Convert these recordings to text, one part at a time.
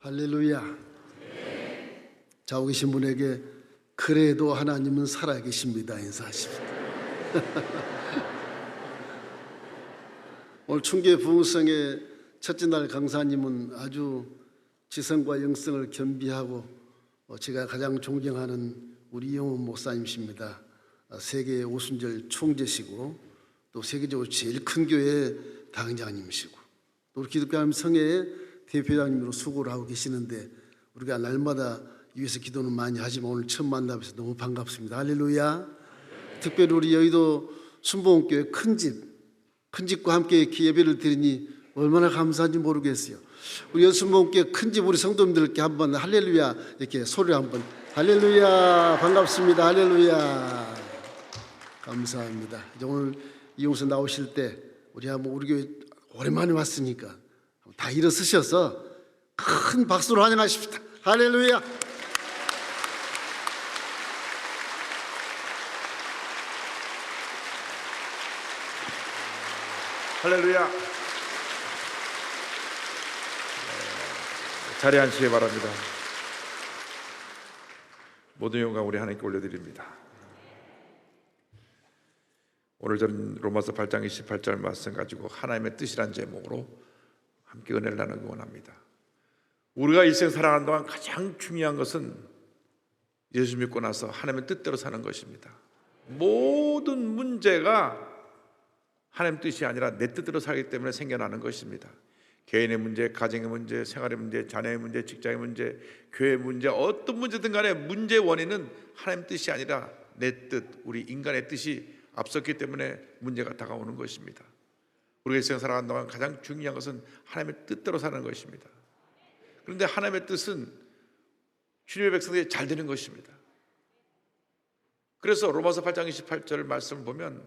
할렐루야. 자고 계신 분에게 그래도 하나님은 살아계십니다 인사하십니다. 오늘 충계 부흥성의 첫째 날 강사님은 아주 지성과 영성을 겸비하고 제가 가장 존경하는 우리 이용훈 목사님이십니다. 세계 오순절 총재시고 또 세계적으로 제일 큰 교회 당장님이시고 또 우리 기독교 하나님 성회의 대표장님으로 수고를 하고 계시는데 우리가 날마다 위해서 기도는 많이 하지만 오늘 처음 만나서 너무 반갑습니다. 할렐루야. 특별히 우리 여의도 순복음교회 큰 집과 함께 예배를 드리니 얼마나 감사한지 모르겠어요. 우리 순복음교회 큰 집 우리 성도님들께 한번 할렐루야 이렇게 소리를 한번 할렐루야 반갑습니다. 할렐루야 감사합니다. 이제 오늘 이용서 나오실 때 우리 한번 우리 교회 오랜만에 왔으니까 다 일어서셔서 큰 박수로 환영하십시다. 할렐루야. 할렐루야. 자리에 앉으시기 바랍니다. 모든 영광 우리 하나님께 올려드립니다. 오늘 저는 로마서 8장 28절 말씀 가지고 하나님의 뜻이란 제목으로 함께 은혜를 나누기 원합니다. 우리가 일생 살아가는 동안 가장 중요한 것은 예수 믿고 나서 하나님의 뜻대로 사는 것입니다. 모든 문제가 하나님 뜻이 아니라 내 뜻대로 살기 때문에 생겨나는 것입니다. 개인의 문제, 가정의 문제, 생활의 문제, 자녀의 문제, 직장의 문제, 교회의 문제, 어떤 문제든 간에 문제의 원인은 하나님 뜻이 아니라 내 뜻, 우리 인간의 뜻이 앞섰기 때문에 문제가 다가오는 것입니다. 우리가 일생 살아가는 동안 가장 중요한 것은 하나님의 뜻대로 사는 것입니다. 그런데 하나님의 뜻은 주님의 백성들이 잘 되는 것입니다. 그래서 로마서 8장 28절 말씀을 보면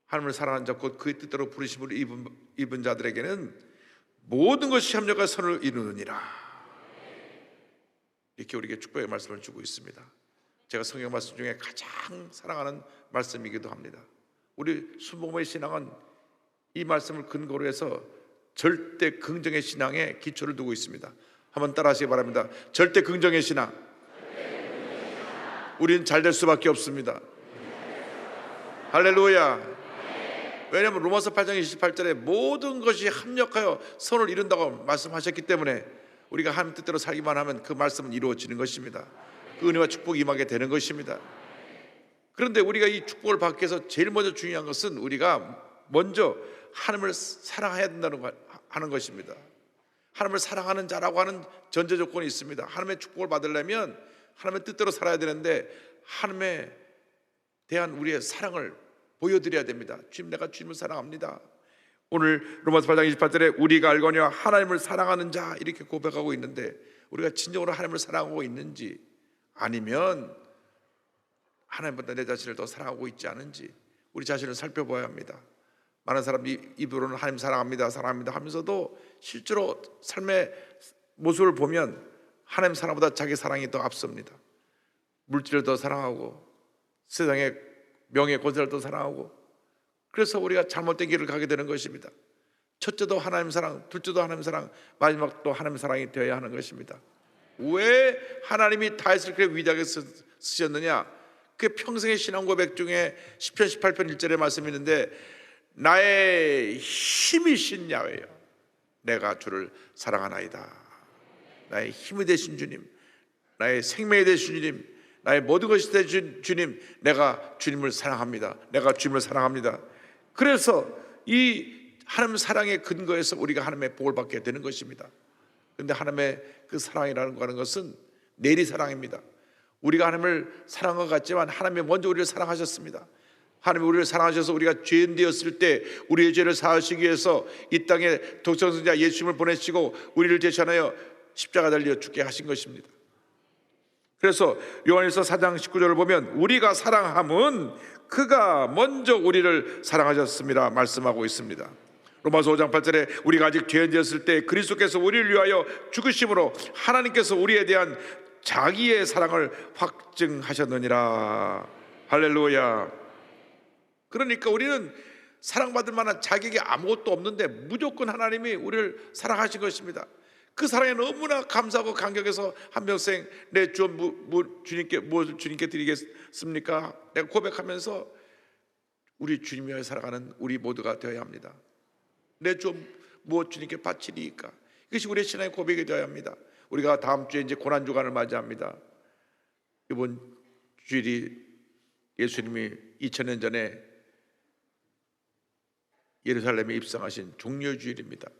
하나님을 사랑하는 자 곧 그의 뜻대로 부르심을 입은 자들에게는 모든 것이 협력하여 선을 이루느니라, 이렇게 우리에게 축복의 말씀을 주고 있습니다. 제가 성경 말씀 중에 가장 사랑하는 말씀이기도 합니다. 우리 순복음의 신앙은 이 말씀을 근거로 해서 절대 긍정의 신앙에 기초를 두고 있습니다. 한번 따라 하시기 바랍니다. 절대 긍정의 신앙. 우리는 잘 될 수밖에 없습니다. 할렐루야. 왜냐하면 로마서 8장 28절에 모든 것이 합력하여 선을 이룬다고 말씀하셨기 때문에 우리가 하나님 뜻대로 살기만 하면 그 말씀은 이루어지는 것입니다. 그 은혜와 축복이 임하게 되는 것입니다. 그런데 우리가 이 축복을 받기 위해서 제일 먼저 중요한 것은 우리가 먼저 하나님을 사랑해야 된다는 하는 것입니다. 하나님을 사랑하는 자라고 하는 전제 조건이 있습니다. 하나님의 축복을 받으려면 하나님의 뜻대로 살아야 되는데 하나님에 대한 우리의 사랑을 보여드려야 됩니다. 주님, 내가 주님을 사랑합니다. 오늘 로마서 8장 28절에 우리가 알거니와 하나님을 사랑하는 자 이렇게 고백하고 있는데 우리가 진정으로 하나님을 사랑하고 있는지 아니면 하나님보다 내 자신을 더 사랑하고 있지 않은지 우리 자신을 살펴봐야 합니다. 많은 사람들이 입으로는 하나님 사랑합니다 사랑합니다 하면서도 실제로 삶의 모습을 보면 하나님 사랑보다 자기 사랑이 더 앞섭니다. 물질을 더 사랑하고 세상의 명예 권세를 더 사랑하고, 그래서 우리가 잘못된 길을 가게 되는 것입니다. 첫째도 하나님 사랑, 둘째도 하나님 사랑, 마지막도 하나님 사랑이 되어야 하는 것입니다. 왜 하나님이 다윗을 그렇게 위대하게 쓰셨느냐? 그게 평생의 신앙 고백 중에 시편 18편 1절의 말씀이 있는데 나의 힘이신 야훼여 내가 주를 사랑하나이다. 나의 힘이 되신 주님, 나의 생명이 되신 주님, 나의 모든 것이 되신 주님, 내가 주님을 사랑합니다. 내가 주님을 사랑합니다. 그래서 이 하나님 사랑의 근거에서 우리가 하나님의 복을 받게 되는 것입니다. 그런데 하나님의 그 사랑이라는 것은 내리 사랑입니다. 우리가 하나님을 사랑한 것 같지만 하나님이 먼저 우리를 사랑하셨습니다. 하나님이 우리를 사랑하셔서 우리가 죄인 되었을 때 우리의 죄를 사하시기 위해서 이 땅에 독생자 예수님을 보내시고 우리를 대신하여 십자가 달려 죽게 하신 것입니다. 그래서 요한일서 4장 19절을 보면 우리가 사랑함은 그가 먼저 우리를 사랑하셨습니다 말씀하고 있습니다. 로마서 5장 8절에 우리가 아직 죄인 되었을 때 그리스도께서 우리를 위하여 죽으심으로 하나님께서 우리에 대한 자기의 사랑을 확증하셨느니라. 할렐루야. 그러니까 우리는 사랑받을 만한 자격이 아무것도 없는데 무조건 하나님이 우리를 사랑하신 것입니다. 그 사랑에 너무나 감사하고 감격해서 한평생 내 주 주님께 무엇을 주님께 드리겠습니까? 내가 고백하면서 우리 주님 위하여 살아가는 우리 모두가 되어야 합니다. 내 주 무엇 주님께 바치리이까? 이것이 우리의 신앙의 고백이 되어야 합니다. 우리가 다음 주에 이제 고난 주간을 맞이합니다. 이번 주일이 예수님이 2000년 전에 예루살렘에 입성하신 종려주일입니다.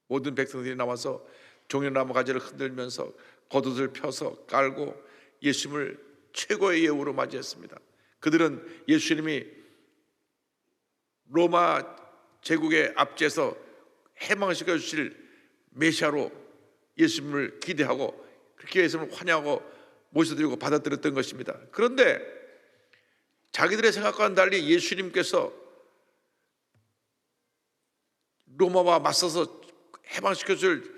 모든 백성들이 나와서 종려나무 가지를 흔들면서 겉옷을 펴서 깔고 예수님을 최고의 예우로 맞이했습니다. 그들은 예수님이 로마 제국의 압제에서 해방시켜 주실 메시아로 예수님을 기대하고 그렇게 예수님을 환영하고 모셔드리고 받아들였던 것입니다. 그런데 자기들의 생각과는 달리 예수님께서 로마와 맞서서 해방시켜줄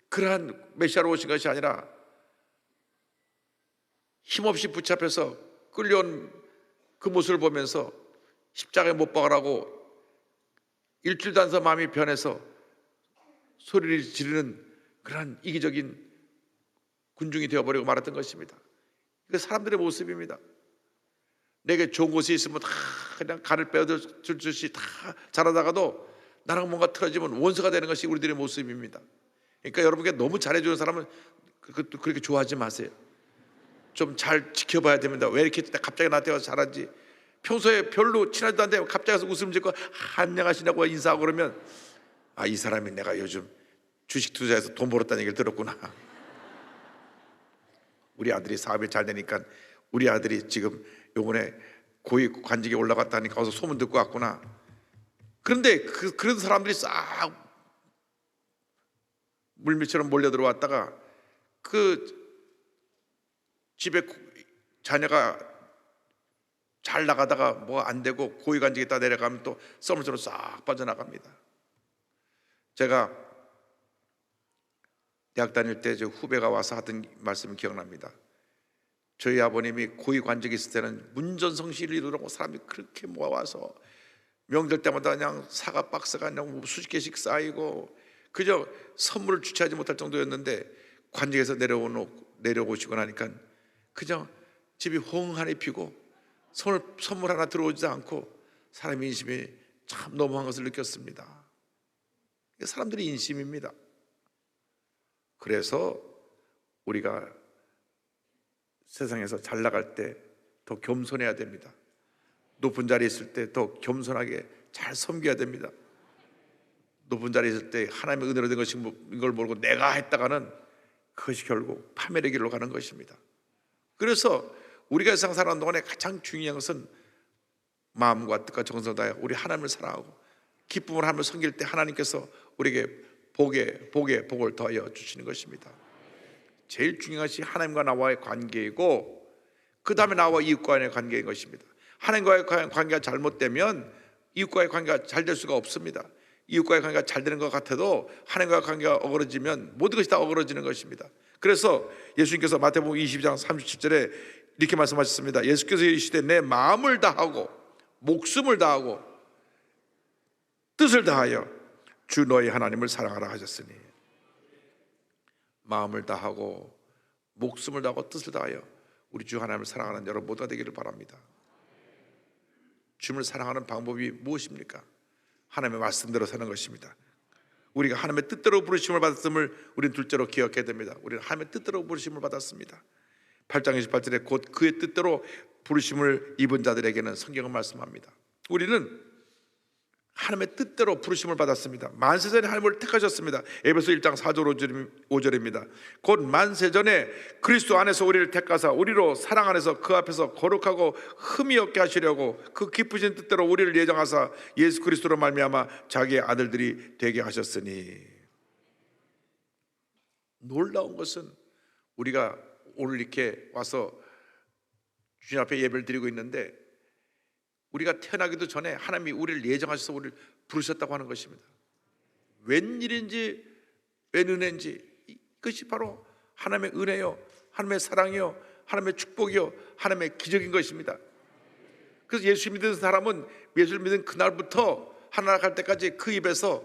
그러한 메시아로 오신 것이 아니라 힘없이 붙잡혀서 끌려온 그 모습을 보면서 십자가에 못 박으라고 일주일도 안 돼서 마음이 변해서 소리를 지르는 그러한 이기적인 군중이 되어버리고 말았던 것입니다. 이게 사람들의 모습입니다. 내게 좋은 곳이 있으면 다 그냥 간을 빼어줄 듯이 다 잘하다가도 나랑 뭔가 틀어지면 원수가 되는 것이 우리들의 모습입니다. 그러니까 여러분께 너무 잘해주는 사람은 그렇게 좋아하지 마세요. 좀 잘 지켜봐야 됩니다. 왜 이렇게 갑자기 나한테 와서 잘하지? 평소에 별로 친하지도 않는데 갑자기 와서 웃음 짓고 안녕하시냐고 인사하고 그러면 아, 이 사람이 내가 요즘 주식 투자해서 돈 벌었다는 얘기를 들었구나. 우리 아들이 사업이 잘 되니까 우리 아들이 지금 요번에 고위 관직에 올라갔다니까 가서 소문 듣고 왔구나. 그런데 그런 사람들이 싹 물밀처럼 몰려 들어왔다가 그 집에 자녀가 잘 나가다가 뭐 안 되고 고위 관직에 딱 내려가면 또 썰물처럼 싹 빠져나갑니다. 제가 대학 다닐 때 저 후배가 와서 하던 말씀이 기억납니다. 저희 아버님이 고위 관직에 있을 때는 문전성시를 이루라고 사람이 그렇게 모아와서 명절 때마다 그냥 사과 박스가 그냥 수십 개씩 쌓이고 그저 선물을 주체하지 못할 정도였는데 관직에서 내려오시고 나니까 그저 집이 홍하니 피고 선물 하나 들어오지도 않고 사람의 인심이 참 너무한 것을 느꼈습니다. 사람들의 인심입니다. 그래서 우리가 세상에서 잘 나갈 때 더 겸손해야 됩니다. 높은 자리에 있을 때 더 겸손하게 잘 섬겨야 됩니다. 높은 자리에 있을 때 하나님의 은혜로 된 것인 걸 모르고 내가 했다가는 그것이 결국 파멸의 길로 가는 것입니다. 그래서 우리가 세상 살아가는 동안에 가장 중요한 것은 마음과 뜻과 정성을 다해 우리 하나님을 사랑하고 기쁨을 하나님을 섬길 때 하나님께서 우리에게 복을 더하여 주시는 것입니다. 제일 중요한 것이 하나님과 나와의 관계이고 그 다음에 나와 이웃과의 관계인 것입니다. 하나님과의 관계가 잘못되면 이웃과의 관계가 잘 될 수가 없습니다. 이웃과의 관계가 잘 되는 것 같아도 하나님과의 관계가 어그러지면 모든 것이 다 어그러지는 것입니다. 그래서 예수님께서 마태복음 22장 37절에 이렇게 말씀하셨습니다. 예수께서 이르시되 내 마음을 다하고 목숨을 다하고 뜻을 다하여 주 너희 하나님을 사랑하라 하셨으니 마음을 다하고 목숨을 다하고 뜻을 다하여 우리 주 하나님을 사랑하는 여러분 모두가 되기를 바랍니다. 주님을 사랑하는 방법이 무엇입니까? 하나님의 말씀대로 사는 것입니다. 우리가 하나님의 뜻대로 부르심을 받았음을 우리는 둘째로 기억해야 됩니다. 우리는 하나님의 뜻대로 부르심을 받았습니다. 8장 28절에 곧 그의 뜻대로 부르심을 입은 자들에게는 성경은 말씀합니다. 우리는 하나님의 뜻대로 부르심을 받았습니다. 만세전에 하나님을 택하셨습니다. 에베소 1장 4절 5절입니다. 곧 만세전에 그리스도 안에서 우리를 택하사 우리로 사랑 안에서 그 앞에서 거룩하고 흠이 없게 하시려고 그 기쁘신 뜻대로 우리를 예정하사 예수 그리스도로 말미암아 자기의 아들들이 되게 하셨으니. 놀라운 것은 우리가 오늘 이렇게 와서 주님 앞에 예배를 드리고 있는데 우리가 태어나기도 전에 하나님이 우리를 예정하셔서 우리를 부르셨다고 하는 것입니다. 웬일인지 웬 은혜인지 이것이 바로 하나님의 은혜요, 하나님의 사랑이요, 하나님의 축복이요, 하나님의 기적인 것입니다. 그래서 예수 믿는 사람은 예수를 믿은 그날부터 하나님 갈 때까지 그 입에서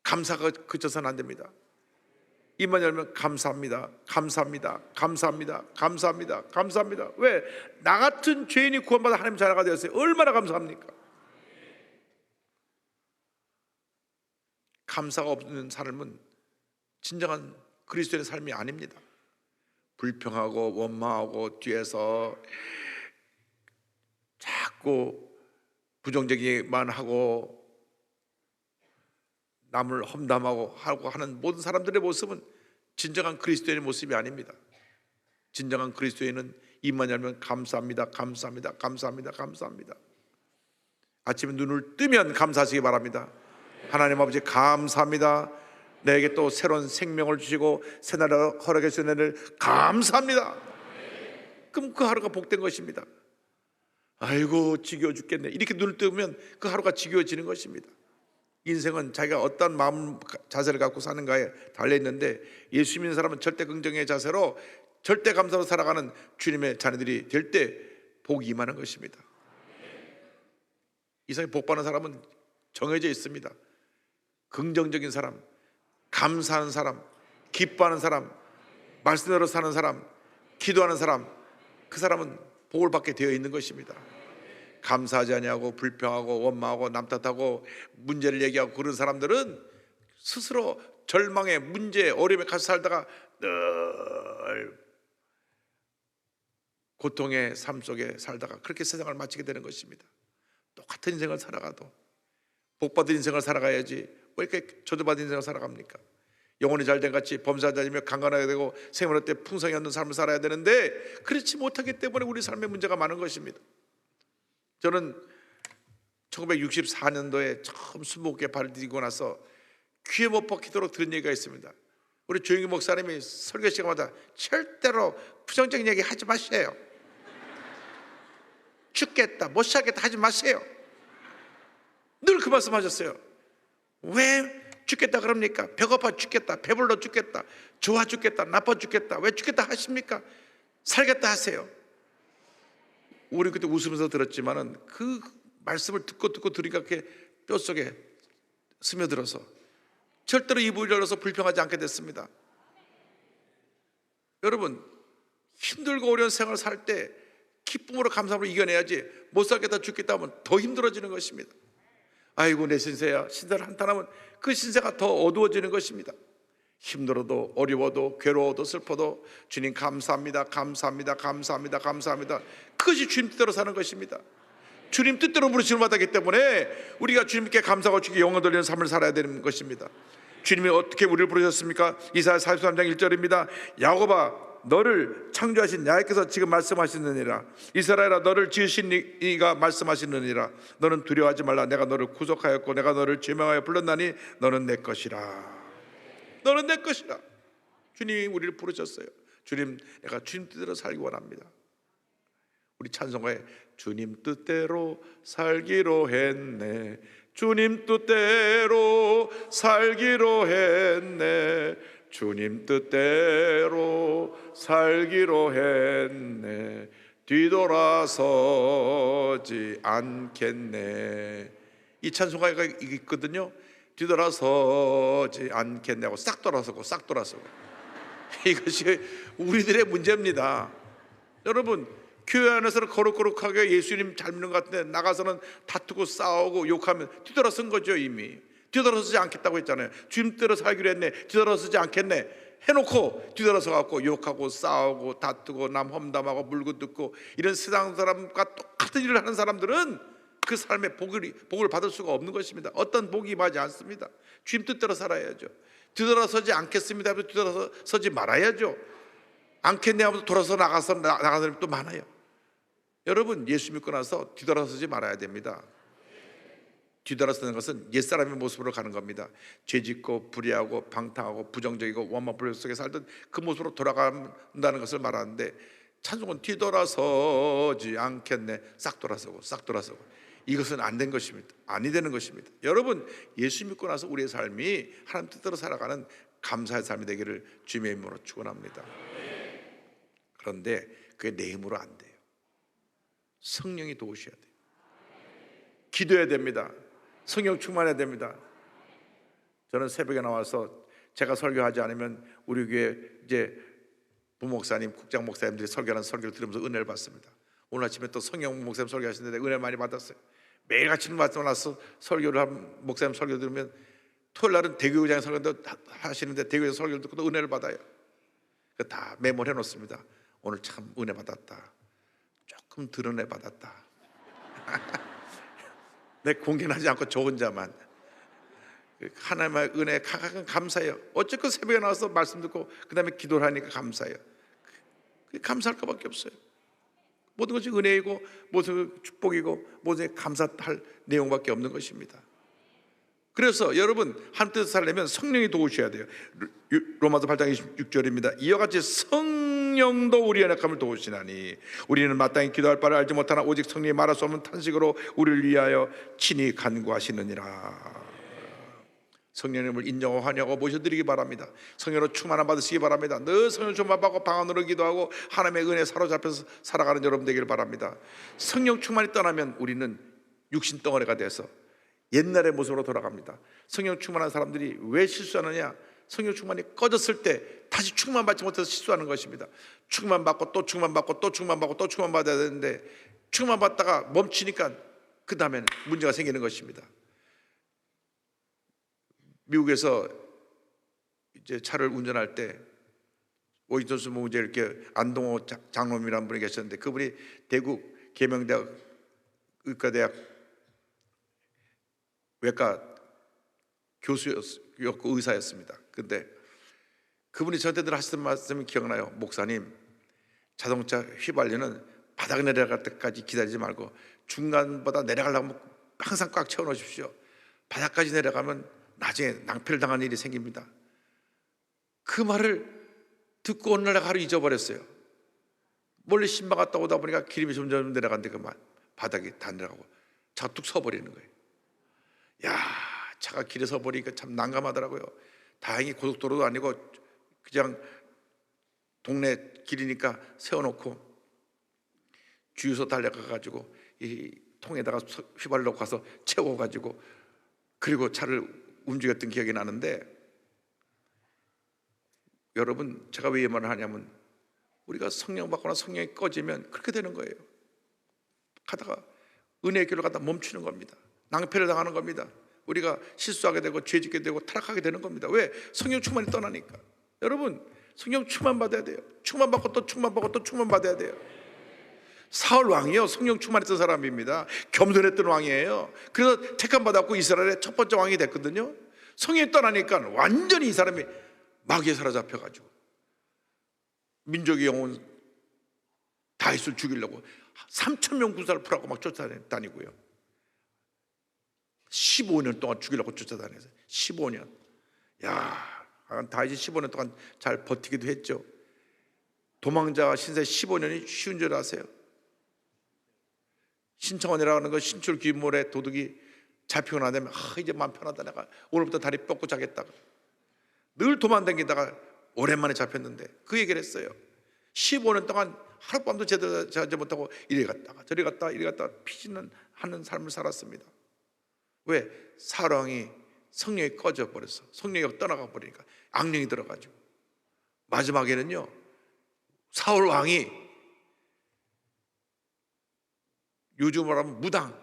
감사가 그쳐서는 안 됩니다. 입만 열면 감사합니다, 감사합니다, 감사합니다, 감사합니다, 감사합니다. 왜? 나 같은 죄인이 구원받아 하나님 자녀가 되었어요. 얼마나 감사합니까? 감사가 없는 삶은 진정한 그리스도인의 삶이 아닙니다. 불평하고 원망하고 뒤에서 자꾸 부정적이만 하고 남을 험담하고 하는 모든 사람들의 모습은 진정한 그리스도인의 모습이 아닙니다. 진정한 그리스도인은 입만 열면 감사합니다, 감사합니다, 감사합니다, 감사합니다. 아침에 눈을 뜨면 감사하시기 바랍니다. 하나님 아버지 감사합니다. 내게 또 새로운 생명을 주시고 새날을 허락해 주신 은혜를 감사합니다. 그럼 그 하루가 복된 것입니다. 아이고 지겨워 죽겠네, 이렇게 눈을 뜨면 그 하루가 지겨워지는 것입니다. 인생은 자기가 어떤 마음 자세를 갖고 사는가에 달려있는데, 예수 믿는 사람은 절대 긍정의 자세로 절대 감사로 살아가는 주님의 자녀들이 될 때 복이 임하는 것입니다. 이상에 복받는 사람은 정해져 있습니다. 긍정적인 사람, 감사하는 사람, 기뻐하는 사람, 말씀대로 사는 사람, 기도하는 사람, 그 사람은 복을 받게 되어 있는 것입니다. 감사하지 아니하고 불평하고 원망하고 남 탓하고 문제를 얘기하고 그런 사람들은 스스로 절망에, 문제, 어려움에 갇혀 살다가 늘 고통의 삶 속에 살다가 그렇게 세상을 마치게 되는 것입니다. 똑같은 인생을 살아가도 복받은 인생을 살아가야지 왜 이렇게 저주받은 인생을 살아갑니까? 영혼이 잘된 같이 범사하지 않으며 강건하게 되고 생활할 때 풍성히 얻는 삶을 살아야 되는데 그렇지 못하기 때문에 우리 삶에 문제가 많은 것입니다. 저는 1964년도에 처음 순복음에 발을 디디고 나서 귀에 못 박히도록 들은 얘기가 있습니다. 우리 조영기 목사님이 설교 시간마다 절대로 부정적인 얘기 하지 마세요. 죽겠다, 못 살겠다 하지 마세요. 늘 그 말씀하셨어요. 왜 죽겠다 그럽니까? 배고파 죽겠다, 배불러 죽겠다, 좋아 죽겠다, 나빠 죽겠다, 왜 죽겠다 하십니까? 살겠다 하세요. 우리 그때 웃으면서 들었지만은 그 말씀을 듣고 들으니까 그게 뼛속에 스며들어서 절대로 입을 열어서 불평하지 않게 됐습니다. 여러분, 힘들고 어려운 생활을 살 때 기쁨으로 감사함으로 이겨내야지, 못 살겠다 죽겠다 하면 더 힘들어지는 것입니다. 아이고 내 신세야, 신세를 한탄하면 그 신세가 더 어두워지는 것입니다. 힘들어도 어려워도 괴로워도 슬퍼도 주님 감사합니다, 감사합니다, 감사합니다, 감사합니다. 그것이 주님 뜻대로 사는 것입니다. 주님 뜻대로 부르심을 받았기 때문에 우리가 주님께 감사하고 주님께 영광 돌리는 삶을 살아야 되는 것입니다. 주님이 어떻게 우리를 부르셨습니까? 이사야 43장 1절입니다. 야곱아 너를 창조하신 야훼께서 지금 말씀하시느니라. 이스라엘아 너를 지으신 이가 말씀하시느니라. 너는 두려워하지 말라. 내가 너를 구속하였고 내가 너를 제명하여 불렀나니 너는 내 것이라. 너는 내 것이라. 주님이 우리를 부르셨어요. 주님, 내가 주님 뜻대로 살기 원합니다. 우리 찬송가에 주님 뜻대로 살기로 했네, 주님 뜻대로 살기로 했네, 주님 뜻대로 살기로 했네, 뒤돌아서지 않겠네. 이 찬송가가 있거든요. 뒤돌아서지 않겠냐고 싹 돌아서고 싹 돌아서고. 이것이 우리들의 문제입니다. 여러분, 교회 안에서는 거룩거룩하게 예수님 잘 믿는 것 같은데 나가서는 다투고 싸우고 욕하면 뒤돌아선 거죠. 이미 뒤돌아서지 않겠다고 했잖아요. 주님대로 살기로 했네, 뒤돌아서지 않겠네 해놓고 뒤돌아서 갖고 욕하고 싸우고 다투고 남 험담하고 물고 뜯고 이런 세상 사람과 똑같은 일을 하는 사람들은 그 삶의 복을 받을 수가 없는 것입니다. 어떤 복이 임하지 않습니다. 주님 뜻대로 살아야죠. 뒤돌아서지 않겠습니다 하면서 뒤돌아서지 말아야죠. 않겠네 하면서 돌아서 나가는 사람이 또 많아요. 여러분, 예수 믿고 나서 뒤돌아서지 말아야 됩니다. 뒤돌아서는 것은 옛사람의 모습으로 가는 겁니다. 죄짓고 불의하고 방탕하고 부정적이고 원망 불평 속에 살던 그 모습으로 돌아간다는 것을 말하는데, 찬송은 뒤돌아서지 않겠네 싹 돌아서고 싹 돌아서고, 이것은 안 된 것입니다. 아니 되는 것입니다. 여러분, 예수 믿고 나서 우리의 삶이 하나님 뜻대로 살아가는 감사의 삶이 되기를 주님의 이름으로 축원합니다. 그런데 그게 내 힘으로 안 돼요. 성령이 도우셔야 돼요. 기도해야 됩니다. 성령 충만해야 됩니다. 저는 새벽에 나와서 제가 설교하지 않으면 우리 교회 이제 부목사님, 국장 목사님들이 설교하는 설교를 들으면서 은혜를 받습니다. 오늘 아침에 또 성영 목사님 설교하시는데 은혜 많이 받았어요. 매일같이 말씀 나서 설교를 한 목사님 설교 들으면 토요일 날은 대교회장에 설교 하시는데 대교회 설교를 듣고 또 은혜를 받아요. 다 메모해 놓습니다. 오늘 참 은혜 받았다. 조금 덜 은혜 받았다. 내 공개는 하지 않고 저 혼자만. 하나님의 은혜에 감사해요. 어쨌건 새벽에 나와서 말씀 듣고 그 다음에 기도를 하니까 감사해요. 감사할 것밖에 없어요. 모든 것이 은혜이고 모든 것이 축복이고 모든 것이 감사할 내용밖에 없는 것입니다. 그래서 여러분 한 뜻을 살려면 성령이 도우셔야 돼요. 로마서 8장 26절입니다. 이와 같이 성령도 우리의 연약함을 도우시나니 우리는 마땅히 기도할 바를 알지 못하나 오직 성령이 말할 수 없는 탄식으로 우리를 위하여 친히 간구하시느니라. 성령님을 인정하고 환영하고 모셔드리기 바랍니다. 성령으로 충만함 받으시기 바랍니다. 늘 성령 충만 받고 방언으로 기도하고 하나님의 은혜에 사로잡혀서 살아가는 여러분 되기를 바랍니다. 성령 충만이 떠나면 우리는 육신 덩어리가 돼서 옛날의 모습으로 돌아갑니다. 성령 충만한 사람들이 왜 실수하느냐? 성령 충만이 꺼졌을 때 다시 충만받지 못해서 실수하는 것입니다. 충만받고 또 충만받고 또 충만받고 또 충만받아야 되는데 충만받다가 멈추니까 그 다음에는 문제가 생기는 것입니다. 미국에서 이제 차를 운전할 때 오이존스 뭐 이제 이렇게 안동호 장로님이라는 분이 계셨는데 그분이 대구 계명대학 의과대학 외과 교수였고 의사였습니다. 근데 그분이 저한테 늘 하시던 말씀이 기억나요. 목사님, 자동차 휘발유는 바닥에 내려갈 때까지 기다리지 말고 중간보다 내려가려면 항상 꽉 채워놓으십시오. 바닥까지 내려가면 나중에 낭패를 당하는 일이 생깁니다. 그 말을 듣고 어느 날 하루 잊어버렸어요. 멀리 신방 갔다 오다 보니까 기름이 점점 내려가는데 그 바닥이 다 내려가고 차가 뚝 서버리는 거예요. 야, 차가 길에 서버리니까 참 난감하더라고요. 다행히 고속도로도 아니고 그냥 동네 길이니까 세워놓고 주유소 달려가가지고 이 통에다가 휘발유 넣고 가서 채워가지고 그리고 차를 움직였던 기억이 나는데, 여러분 제가 왜 이 말을 하냐면 우리가 성령 받거나 성령이 꺼지면 그렇게 되는 거예요. 가다가 은혜의 길로 가다 멈추는 겁니다. 낭패를 당하는 겁니다. 우리가 실수하게 되고 죄짓게 되고 타락하게 되는 겁니다. 왜? 성령 충만이 떠나니까. 여러분 성령 충만 받아야 돼요. 충만 받고 또 충만 받고 또 충만 받아야 돼요. 사울 왕이요 성령 충만했던 사람입니다. 겸손했던 왕이에요. 그래서 택함 받았고 이스라엘의 첫 번째 왕이 됐거든요. 성령이 떠나니까 완전히 이 사람이 마귀에 사로잡혀가지고 민족의 영혼 다윗을 죽이려고 3,000명 군사를 풀하고 막 쫓아다니고요. 15년 동안 죽이려고 쫓아다녔어요. 15년. 야, 다윗이 15년 동안 잘 버티기도 했죠. 도망자 신세 15년이 쉬운 줄 아세요? 신청원이라는 거 신출 귀몰에 도둑이 잡히고 나면 이제 마음 편하다, 내가 오늘부터 다리 뻗고 자겠다. 늘 도망다니다가 오랜만에 잡혔는데 그 얘기를 했어요. 15년 동안 하룻밤도 제대로 자지 못하고 이리 갔다가 저리 갔다가 이리 갔다가 피신하는 삶을 살았습니다. 왜? 사울 왕이 성령이 꺼져 버렸어. 성령이 떠나가 버리니까 악령이 들어가지고 마지막에는요 사울 왕이 요즘으로 하면 무당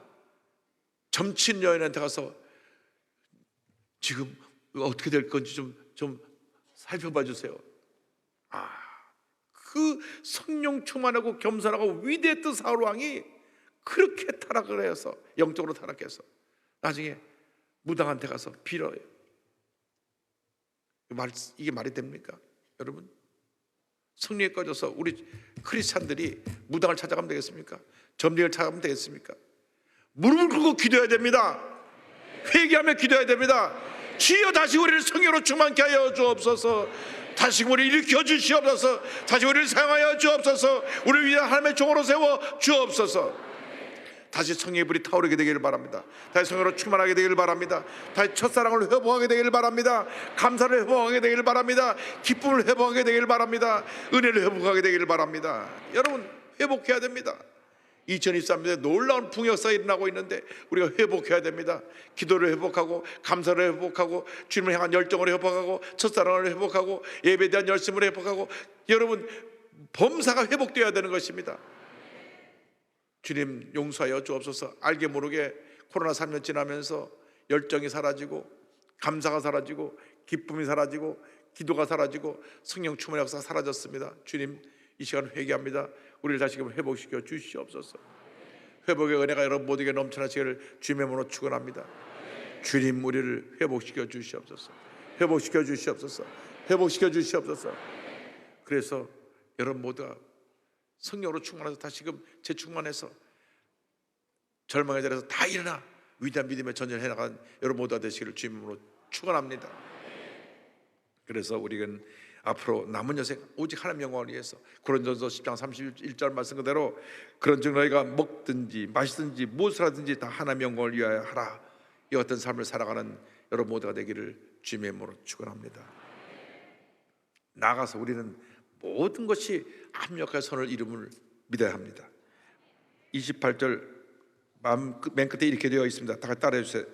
점친 여인한테 가서 지금 어떻게 될 건지 좀 살펴봐 주세요. 그 성령 충만하고 겸손하고 위대했던 사울 왕이 그렇게 타락을 해서 영적으로 타락해서 나중에 무당한테 가서 빌어요. 이게 말이 됩니까? 여러분 성령에 꺼져서 우리 크리스찬들이 무당을 찾아가면 되겠습니까? 점쟁이를 찾아가면 되겠습니까? 무릎을 꿇고 기도해야 됩니다. 회개하며 기도해야 됩니다. 주여 다시 우리를 성령으로 충만케 하여 주옵소서. 다시 우리를 일으켜 주시옵소서. 다시 우리를 사용하여 주옵소서. 우리를 위해 하나님의 종으로 세워 주옵소서. 다시 성령의 불이 타오르게 되기를 바랍니다. 다시 성령으로 충만하게 되기를 바랍니다. 다시 첫사랑을 회복하게 되기를 바랍니다. 감사를 회복하게 되기를 바랍니다. 기쁨을 회복하게 되기를 바랍니다. 은혜를 회복하게 되기를 바랍니다. 여러분 회복해야 됩니다. 2023년에 놀라운 풍요사가 일어나고 있는데 우리가 회복해야 됩니다. 기도를 회복하고 감사를 회복하고 주님을 향한 열정을 회복하고 첫사랑을 회복하고 예배에 대한 열심을 회복하고 여러분 범사가 회복되어야 되는 것입니다. 주님 용서하여 주옵소서. 알게 모르게 코로나 3년 지나면서 열정이 사라지고 감사가 사라지고 기쁨이 사라지고 기도가 사라지고 성령 충만의 역사가 사라졌습니다. 주님 이 시간 회개합니다. 우리를 다시금 회복시켜 주시옵소서. 회복의 은혜가 여러분 모두에게 넘쳐나시기를 주님의 이름으로 축원합니다. 주님 우리를 회복시켜 주시옵소서. 회복시켜 주시옵소서. 회복시켜 주시옵소서. 그래서 여러분 모두가 성령으로 충만해서 다시금 재충만해서 절망의 자리에서 다 일어나 위대한 믿음의 전쟁을 해나간 여러분 모두가 되시기를 주님의 이름으로 축원합니다. 그래서 우리는 앞으로 남은 여생 오직 하나님 영광을 위해서 고린도전서 10장 31절 말씀 그대로 그런즉 너희가 먹든지 마시든지 무엇을 하든지 다 하나님 영광을 위하여 하라. 이 어떤 삶을 살아가는 여러분 모두가 되기를 주님의 이름으로 축원합니다. 나아가서 우리는 모든 것이 합력하여 선을 이름을 믿어야 합니다. 28절 맨 끝에 이렇게 되어 있습니다. 다 같이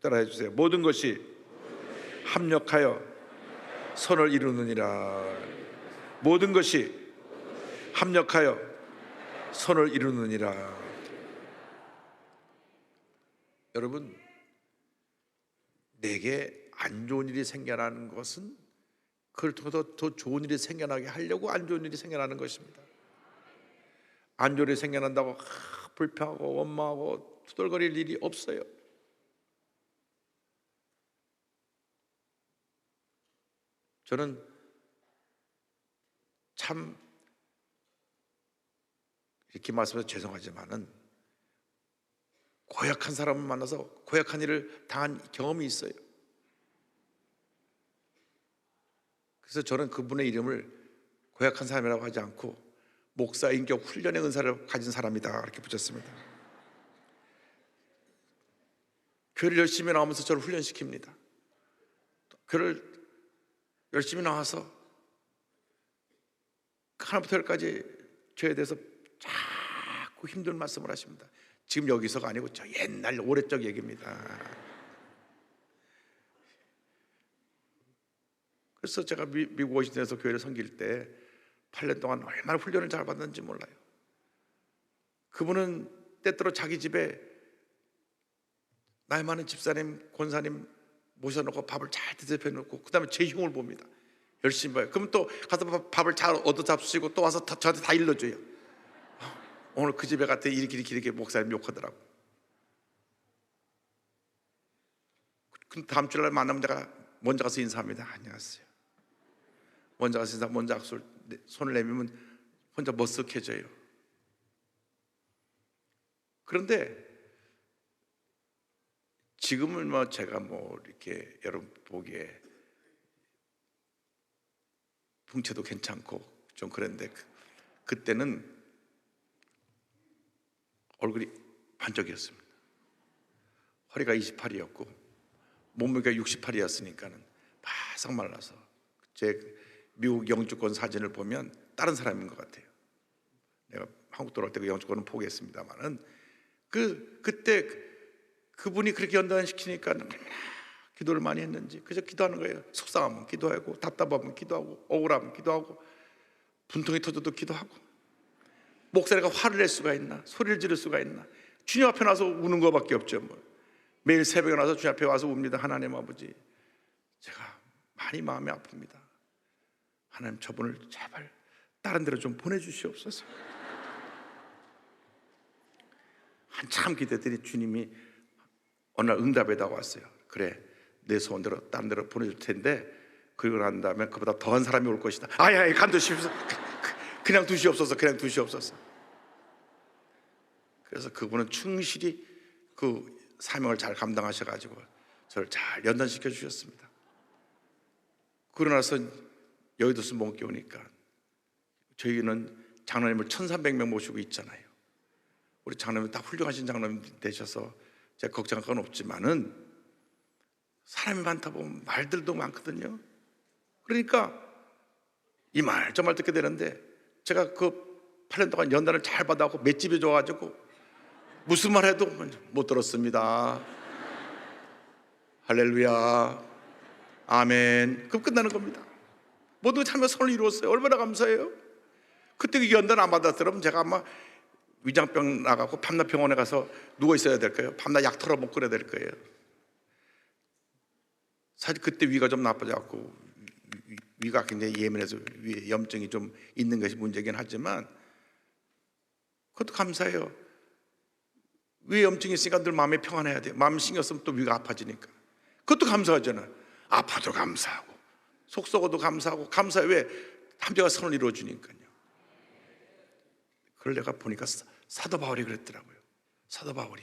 따라해 주세요. 모든 것이 합력하여 선을 이루느니라. 모든 것이 합력하여 선을 이루느니라. 여러분, 내게 안 좋은 일이 생겨나는 것은 그걸 통해서 더 좋은 일이 생겨나게 하려고 안 좋은 일이 생겨나는 것입니다. 안 좋은 일이 생겨난다고 불평하고 원망하고 투덜거릴 일이 없어요. 저는 참 이렇게 말씀해서 죄송하지만은 고약한 사람을 만나서 고약한 일을 당한 경험이 있어요. 그래서 저는 그분의 이름을 고약한 사람이라고 하지 않고 목사 인격 훈련의 은사를 가진 사람이다 이렇게 붙였습니다. 교회를 열심히 나오면서 저를 훈련시킵니다. 교회를 열심히 나와서 하나부터 열까지 저에 대해서 자꾸 힘든 말씀을 하십니다. 지금 여기서가 아니고 저 옛날 오래적 얘기입니다. 그래서 제가 미국 워싱턴에서 교회를 섬길 때 8년 동안 얼마나 훈련을 잘 받는지 몰라요. 그분은 때때로 자기 집에 나이 많은 집사님, 권사님 모셔놓고 밥을 잘 대접해놓고 그 다음에 제 흉을 봅니다. 열심히 봐요. 그럼 또 가서 밥을 잘 얻어 잡수시고 또 와서 저한테 다 일러줘요. 오늘 그 집에 갔더니 이렇게 목사님 욕하더라고. 그럼 다음 주날 만나면 내가 먼저 가서 인사합니다. 안녕하세요. 먼저 가서 인사, 먼저 악수를 손을 내밀면 혼자 머쓱해져요. 그런데 지금은 제가 이렇게 여러분 보기에 풍채도 괜찮고 좀 그랬는데 그때는 얼굴이 반쪽이었습니다. 허리가 28이었고 몸무게가 68이었으니까는 바싹 말라서 제 미국 영주권 사진을 보면 다른 사람인 것 같아요. 내가 한국 돌아올 때 그 영주권은 포기했습니다만은 그때 그분이 그렇게 연단시키니까 기도를 많이 했는지 그저 기도하는 거예요. 속상하면 기도하고 답답하면 기도하고 억울하면 기도하고 분통이 터져도 기도하고 목사리가 화를 낼 수가 있나 소리를 지를 수가 있나 주님 앞에 나서 우는 것밖에 없죠. 매일 새벽에 나서 주님 앞에 와서 웁니다. 하나님 아버지 제가 많이 마음이 아픕니다. 하나님 저분을 제발 다른 데로 좀 보내주시옵소서. 한참 기대더니 주님이 어느 날 응답에다 왔어요. 그래 내 소원대로 다른 데로 보내줄 텐데 그리고 난 다음에 그보다 더한 사람이 올 것이다. 아야 간두시옵소서. 그냥 두시옵소서. 그냥 두시옵소서. 그래서 그분은 충실히 그 사명을 잘 감당하셔가지고 저를 잘 연단시켜 주셨습니다. 그러고 나서 여의도에서 목에 오니까 저희는 장로님을 1300명 모시고 있잖아요. 우리 장로님 다 훌륭하신 장로님 되셔서 제가 걱정할 건 없지만은 사람이 많다 보면 말들도 많거든요. 그러니까 이 말 저 말 듣게 되는데 제가 그 8년 동안 연단을 잘 받아갖고 맷집이 좋아가지고 무슨 말 해도 못 들었습니다. 할렐루야, 아멘. 그럼 끝나는 겁니다. 모두 참여 선을 이루었어요. 얼마나 감사해요. 그때 그 연단 안 받았더라면 제가 아마 위장병 나가고 밤낮 병원에 가서 누워 있어야 될 거예요. 밤낮 약 털어먹고 그래야 될 거예요. 사실 그때 위가 좀 나빠져갖고 위가 굉장히 예민해서 위에 염증이 좀 있는 것이 문제긴 하지만 그것도 감사해요. 위에 염증이 있으니까 늘 마음에 평안해야 돼요. 마음 신경 쓰면 또 위가 아파지니까 그것도 감사하잖아요. 아파도 감사하고 속 썩어도 감사하고 감사해. 왜? 함께가 선을 이루어주니까요. 그걸 내가 보니까 사도 바울이 그랬더라고요. 사도 바울이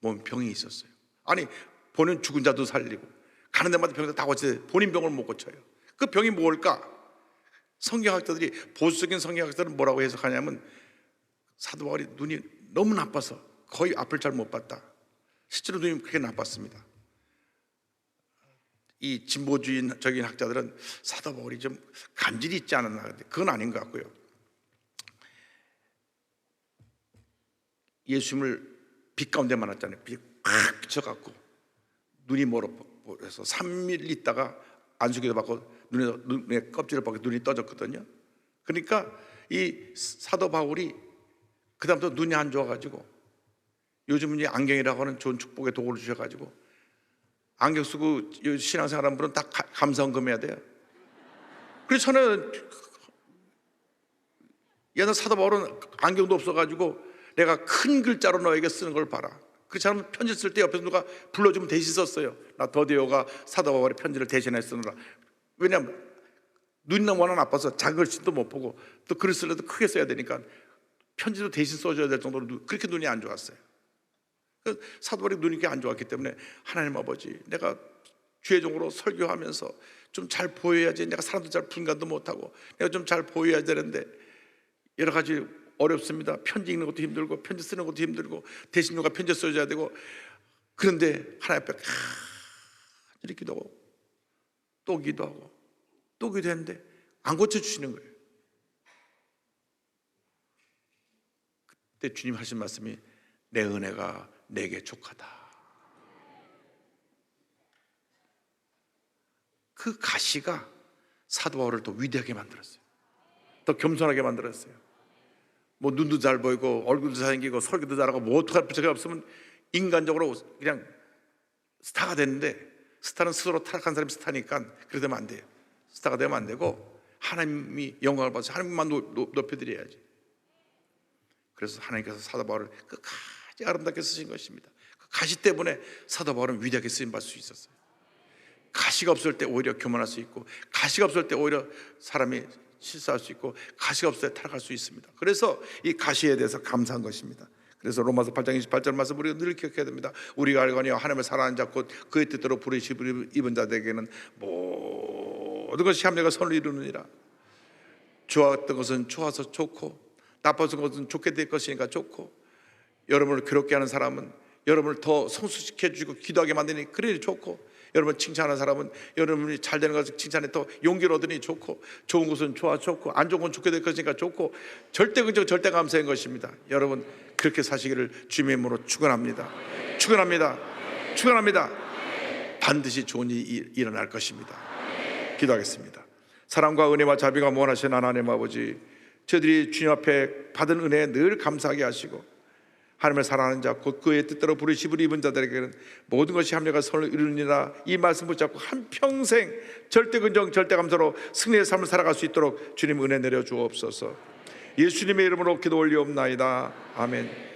몸에 병이 있었어요. 아니 본인 죽은 자도 살리고 가는 데마다 병들 다 고쳐요. 본인 병을 못 고쳐요. 그 병이 뭘까? 성경학자들이, 보수적인 성경학자들은 뭐라고 해석하냐면 사도 바울이 눈이 너무 나빠서 거의 앞을 잘 못 봤다. 실제로 눈이 그렇게 나빴습니다. 이 진보주의적인 학자들은 사도 바울이 좀 간질이 있지 않았나. 그건 아닌 것 같고요. 예수님을 빛 가운데 만났잖아요. 빛이 팍 비쳐갖고 눈이 멀어서 3일 있다가 안수기도 받고 눈에 껍질을 벗고 눈이 떠졌거든요. 그러니까 이 사도 바울이 그 다음부터 눈이 안 좋아가지고 요즘은 이제 안경이라고 하는 좋은 축복의 도구를 주셔가지고 안경 쓰고 신앙생활하는 분은 다 감사원금 해야 돼요. 그래서 저는 옛날 사도 바울은 안경도 없어가지고 내가 큰 글자로 너에게 쓰는 걸 봐라. 그렇지 편지 쓸 때 옆에서 누가 불러주면 대신 썼어요. 나 더디오가 사도 바울의 편지를 대신해 쓰느라. 왜냐하면 눈이 너무 워낙 나빠서 작은 글씨도 못 보고 또 글을 쓰려도 크게 써야 되니까 편지도 대신 써줘야 될 정도로 그렇게 눈이 안 좋았어요. 사도 바울이 눈이 이렇게 안 좋았기 때문에 하나님 아버지, 내가 주의종으로 설교하면서 좀 잘 보여야지. 내가 사람들 잘 분간도 못하고 내가 좀 잘 보여야 되는데 여러 가지 어렵습니다. 편지 읽는 것도 힘들고 편지 쓰는 것도 힘들고 대신 누가 편지 써줘야 되고. 그런데 하나님 앞에 간절히 기도하고 또 기도하고 또 기도했는데 안 고쳐주시는 거예요. 그때 주님 하신 말씀이 내 은혜가 내게 족하다. 그 가시가 사도 바울을 더 위대하게 만들었어요. 더 겸손하게 만들었어요. 뭐 눈도 잘 보이고 얼굴도 잘생기고 설교도 잘하고 뭐 어떡할 필요가 없으면 인간적으로 그냥 스타가 됐는데, 스타는 스스로 타락한 사람이 스타니까 그래 되면 안 돼요. 스타가 되면 안 되고 하나님이 영광을 받아서 하나님만 높여드려야지. 그래서 하나님께서 사도 바울을 끝까지 아름답게 쓰신 것입니다. 그 가시 때문에 사도 바울은 위대하게 쓰임받을 수 있었어요. 가시가 없을 때 오히려 교만할 수 있고, 가시가 없을 때 오히려 사람이 실수할 수 있고, 가시가 없을 때 타락할 수 있습니다. 그래서 이 가시에 대해서 감사한 것입니다. 그래서 로마서 8장 28절 말씀 우리가 늘 기억해야 됩니다. 우리가 알거니와 하나님을 사랑하는 자 곧 그의 뜻대로 부르심을 입은 자들에게는 모든 것이 합력과 선을 이루느니라. 좋았던 것은 좋아서 좋고 나빴던 것은 좋게 될 것이니까 좋고, 여러분을 괴롭게 하는 사람은 여러분을 더 성숙시켜주고 기도하게 만드니 그래 좋고, 여러분 칭찬하는 사람은 여러분이 잘 되는 것을 칭찬해 또 용기를 얻으니 좋고, 좋은 것은 좋아 좋고 안 좋은 건 좋게 될 것이니까 좋고, 절대 긍정 절대 감사인 것입니다. 여러분 그렇게 사시기를 주님의 이름으로 축원합니다. 축원합니다. 축원합니다. 반드시 좋은 일이 일어날 것입니다. 기도하겠습니다. 사랑과 은혜와 자비가 무한하신 하나님 아버지, 저희들이 주님 앞에 받은 은혜에 늘 감사하게 하시고, 하나님을 사랑하는 자 곧 그의 뜻대로 부르심을 입은 자들에게는 모든 것이 합력과 선을 이루느니라. 이 말씀 붙잡고 한평생 절대 긍정 절대 감사로 승리의 삶을 살아갈 수 있도록 주님 은혜 내려 주옵소서. 예수님의 이름으로 기도 올리옵나이다. 아멘.